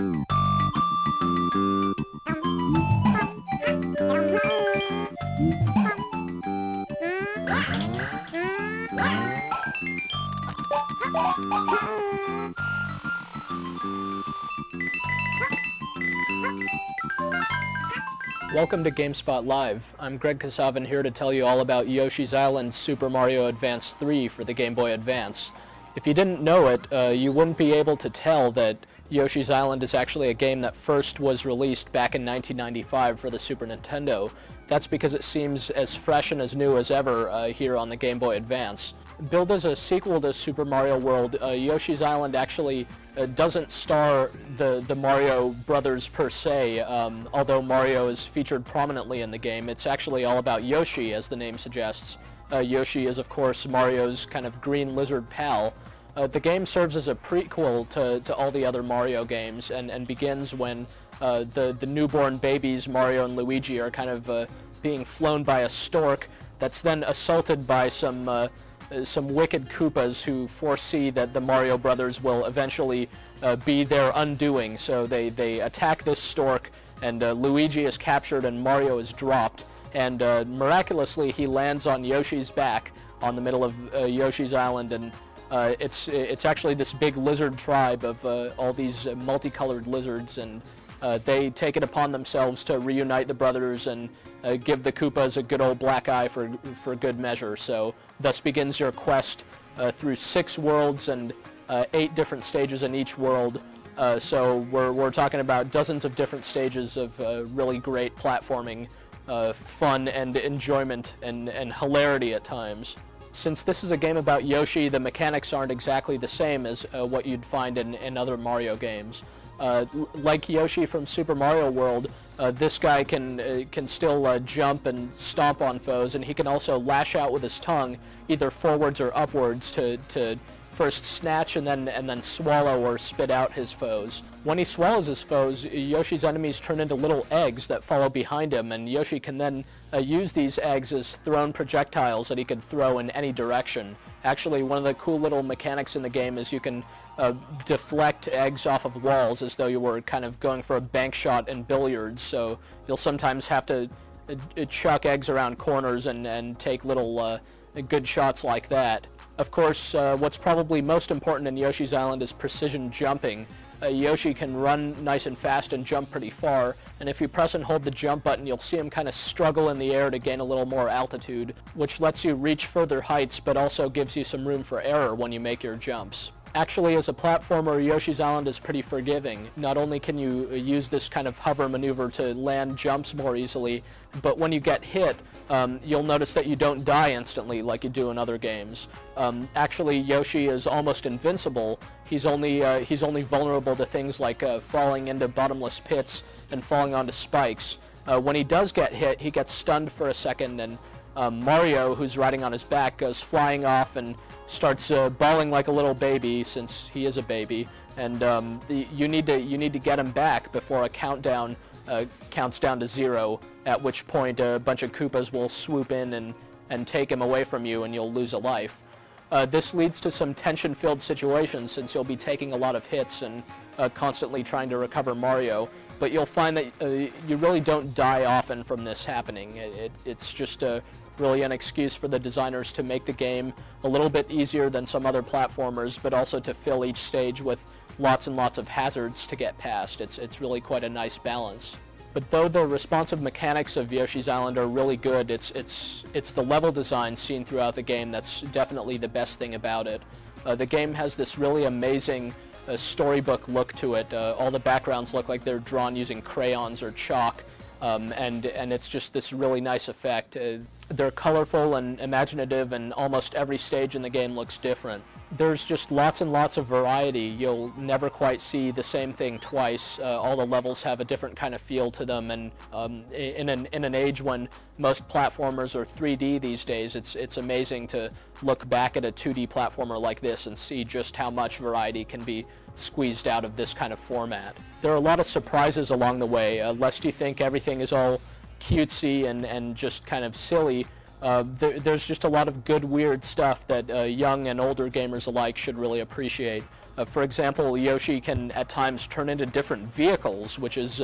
Welcome to Gamespot Live. I'm Greg Kasavin here to tell you all about Yoshi's Island Super Mario Advance 3 for the Game Boy Advance. If you didn't know it, you wouldn't be able to tell that Yoshi's Island is actually a game that first was released back in 1995 for the Super Nintendo. That's because it seems as fresh and as new as ever here on the Game Boy Advance. Billed as a sequel to Super Mario World, Yoshi's Island actually doesn't star the Mario brothers per se, although Mario is featured prominently in the game. It's actually all about Yoshi, as the name suggests. Yoshi is, of course, Mario's kind of green lizard pal. The game serves as a prequel to all the other Mario games and begins when the newborn babies, Mario and Luigi, are kind of being flown by a stork that's then assaulted by some wicked Koopas who foresee that the Mario brothers will eventually be their undoing. So they attack this stork, and Luigi is captured and Mario is dropped. And miraculously, he lands on Yoshi's back on the middle of Yoshi's Island, and it's actually this big lizard tribe of all these multicolored lizards, and they take it upon themselves to reunite the brothers and give the Koopas a good old black eye for good measure. So thus begins your quest through 6 worlds and 8 different stages in each world. So we're talking about dozens of different stages of really great platforming, fun and enjoyment and hilarity at times. Since this is a game about Yoshi, the mechanics aren't exactly the same as what you'd find in other Mario games. Like Yoshi from Super Mario World, this guy can still jump and stomp on foes, and he can also lash out with his tongue, either forwards or upwards, to first snatch and then swallow or spit out his foes. When he swallows his foes, Yoshi's enemies turn into little eggs that follow behind him, and Yoshi can then use these eggs as thrown projectiles that he can throw in any direction. Actually, one of the cool little mechanics in the game is you can deflect eggs off of walls as though you were kind of going for a bank shot in billiards, so you'll sometimes have to chuck eggs around corners and take little good shots like that. Of course, what's probably most important in Yoshi's Island is precision jumping. Yoshi can run nice and fast and jump pretty far, and if you press and hold the jump button, you'll see him kind of struggle in the air to gain a little more altitude, which lets you reach further heights but also gives you some room for error when you make your jumps. Actually, as a platformer, Yoshi's Island is pretty forgiving. Not only can you use this kind of hover maneuver to land jumps more easily, but when you get hit, you'll notice that you don't die instantly like you do in other games. Actually, Yoshi is almost invincible. He's only vulnerable to things like falling into bottomless pits and falling onto spikes. When he does get hit, he gets stunned for a second, and Mario, who's riding on his back, goes flying off and starts bawling like a little baby, since he is a baby, and you need to get him back before a countdown counts down to 0, at which point a bunch of Koopas will swoop in and take him away from you, and you'll lose a life. This leads to some tension-filled situations, since you'll be taking a lot of hits and constantly trying to recover Mario, but you'll find that you really don't die often from this happening. It's just really an excuse for the designers to make the game a little bit easier than some other platformers, but also to fill each stage with lots and lots of hazards to get past. It's really quite a nice balance. But though the responsive mechanics of Yoshi's Island are really good, it's the level design seen throughout the game that's definitely the best thing about it. The game has this really amazing storybook look to it. All the backgrounds look like they're drawn using crayons or chalk, and it's just this really nice effect. They're colorful and imaginative, and almost every stage in the game looks different. There's just lots and lots of variety. You'll never quite see the same thing twice. All the levels have a different kind of feel to them, and in an age when most platformers are 3D these days, it's amazing to look back at a 2D platformer like this and see just how much variety can be squeezed out of this kind of format. There are a lot of surprises along the way. Lest you think everything is all cutesy and just kind of silly, there's just a lot of good, weird stuff that young and older gamers alike should really appreciate. For example, Yoshi can at times turn into different vehicles, which is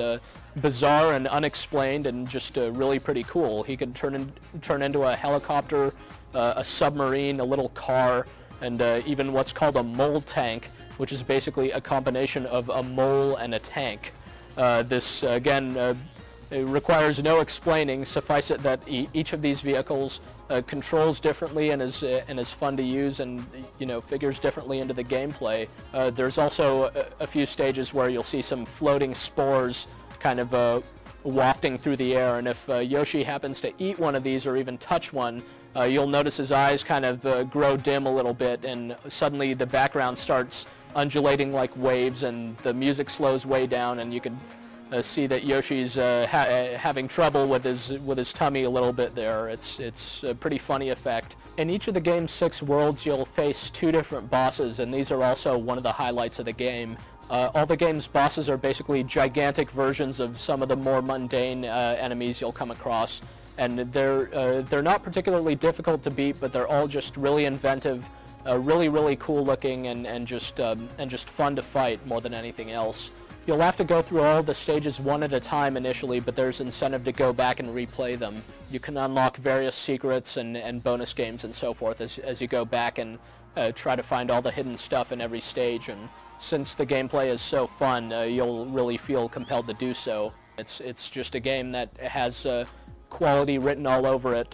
bizarre and unexplained and just really pretty cool. He can turn into a helicopter, a submarine, a little car, and even what's called a mole tank, which is basically a combination of a mole and a tank. This, again, it requires no explaining. Suffice it that each of these vehicles controls differently and is fun to use, and figures differently into the gameplay. There's also a few stages where you'll see some floating spores kind of wafting through the air, and if Yoshi happens to eat one of these or even touch one, you'll notice his eyes kind of grow dim a little bit, and suddenly the background starts undulating like waves, and the music slows way down, and you can see that Yoshi's having trouble with his tummy a little bit there. It's a pretty funny effect. In each of the game's 6 worlds, you'll face 2 different bosses, and these are also one of the highlights of the game. All the game's bosses are basically gigantic versions of some of the more mundane enemies you'll come across, and they're not particularly difficult to beat, but they're all just really inventive, really cool looking, and just fun to fight more than anything else. You'll have to go through all the stages one at a time initially, but there's incentive to go back and replay them. You can unlock various secrets and bonus games and so forth as you go back and try to find all the hidden stuff in every stage, and since the gameplay is so fun, you'll really feel compelled to do so. It's just a game that has quality written all over it.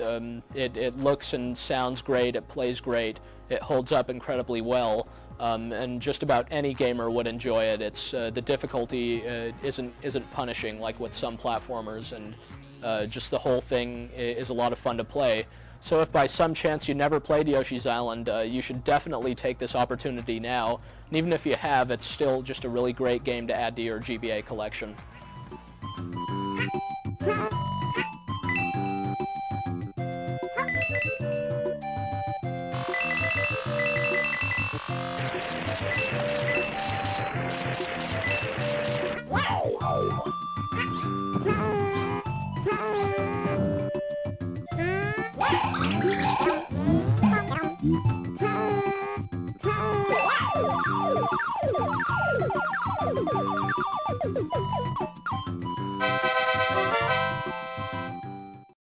It looks and sounds great, it plays great, it holds up incredibly well. And just about any gamer would enjoy it. It's the difficulty isn't punishing like with some platformers, and just the whole thing is a lot of fun to play. So if by some chance you never played Yoshi's Island, you should definitely take this opportunity now. And even if you have, it's still just a really great game to add to your GBA collection. Wow!